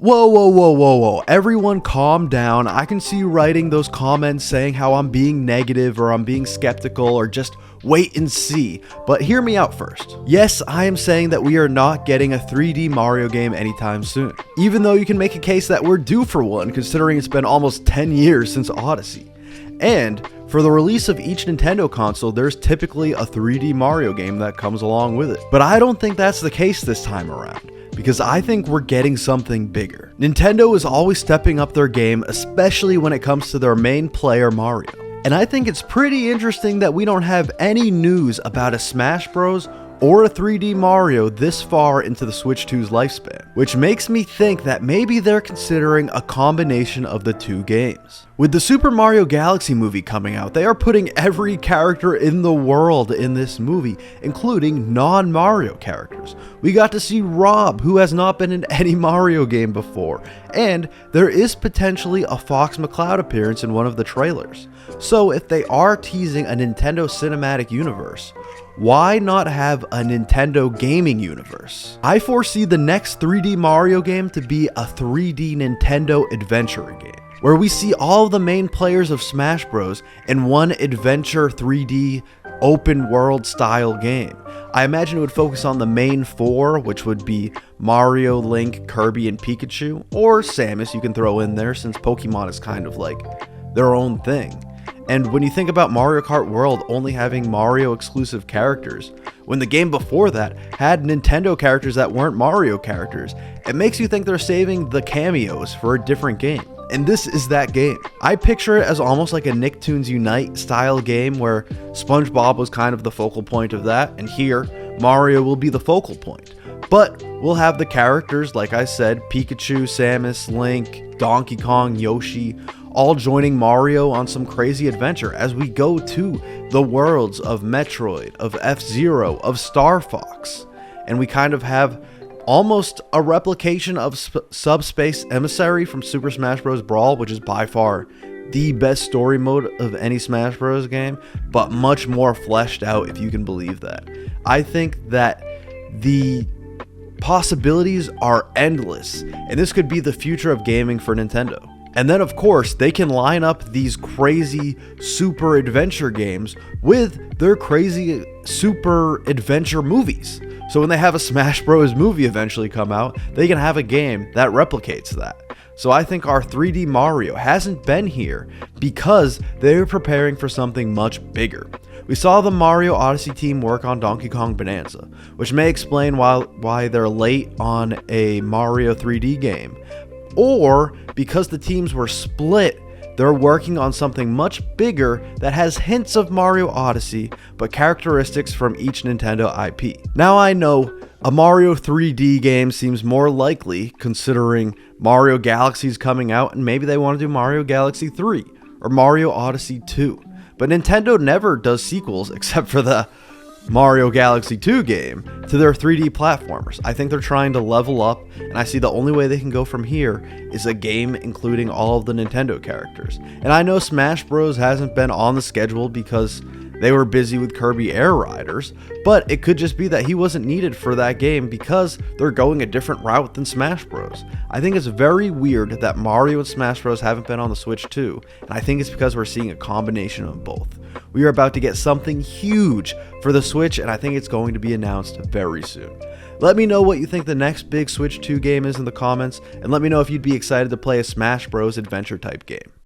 Whoa, whoa, whoa, whoa, whoa. Everyone calm down. I can see you writing those comments saying how I'm being negative or I'm being skeptical or just wait and see. But hear me out first. Yes, I am saying that we are not getting a 3D Mario game anytime soon. Even though you can make a case that we're due for one, considering it's been almost 10 years since Odyssey. And for the release of each Nintendo console, there's typically a 3D Mario game that comes along with it. But I don't think that's the case this time around, because I think we're getting something bigger. Nintendo is always stepping up their game, especially when it comes to their main player, Mario. And I think it's pretty interesting that we don't have any news about a Smash Bros. Or a 3D Mario this far into the Switch 2's lifespan, which makes me think that maybe they're considering a combination of the two games. With the Super Mario Galaxy movie coming out, they are putting every character in the world in this movie, including non-Mario characters. We got to see Rob, who has not been in any Mario game before, and there is potentially a Fox McCloud appearance in one of the trailers. So if they are teasing a Nintendo Cinematic Universe, why not have a Nintendo gaming universe? I foresee the next 3D Mario game to be a 3D Nintendo adventure game, where we see all of the main players of Smash Bros. In one adventure 3D open world style game. I imagine it would focus on the main four, which would be Mario, Link, Kirby, and Pikachu, or Samus you can throw in there since Pokemon is kind of like their own thing. And when you think about Mario Kart World only having Mario exclusive characters, when the game before that had Nintendo characters that weren't Mario characters, it makes you think they're saving the cameos for a different game. And this is that game. I picture it as almost like a Nicktoons Unite style game where SpongeBob was kind of the focal point of that, and here Mario will be the focal point. But we'll have the characters, like I said, Pikachu, Samus, Link, Donkey Kong, Yoshi, all joining Mario on some crazy adventure as we go to the worlds of Metroid, of F-Zero, of Star Fox. And we kind of have almost a replication of Subspace Emissary from Super Smash Bros. Brawl, which is by far the best story mode of any Smash Bros. Game, but much more fleshed out, if you can believe that. I think that the possibilities are endless, and this could be the future of gaming for Nintendo. And then, of course, they can line up these crazy super adventure games with their crazy super adventure movies. So when they have a Smash Bros. Movie eventually come out, they can have a game that replicates that. So I think our 3D Mario hasn't been here because they're preparing for something much bigger. We saw the Mario Odyssey team work on Donkey Kong Bonanza, which may explain why they're late on a Mario 3D game. Or because the teams were split, they're working on something much bigger that has hints of Mario Odyssey, but characteristics from each Nintendo IP. Now I know a Mario 3D game seems more likely considering Mario Galaxy is coming out and maybe they want to do Mario Galaxy 3 or Mario Odyssey 2. But Nintendo never does sequels except for the Mario Galaxy 2 game to their 3D platformers. I think they're trying to level up, and I see the only way they can go from here is a game including all of the Nintendo characters. And I know Smash Bros. Hasn't been on the schedule because they were busy with Kirby Air Riders, but it could just be that he wasn't needed for that game because they're going a different route than Smash Bros. I think it's very weird that Mario and Smash Bros. Haven't been on the Switch 2, and I think it's because we're seeing a combination of both. We are about to get something huge for the Switch, and I think it's going to be announced very soon. Let me know what you think the next big Switch 2 game is in the comments, and let me know if you'd be excited to play a Smash Bros. Adventure type game.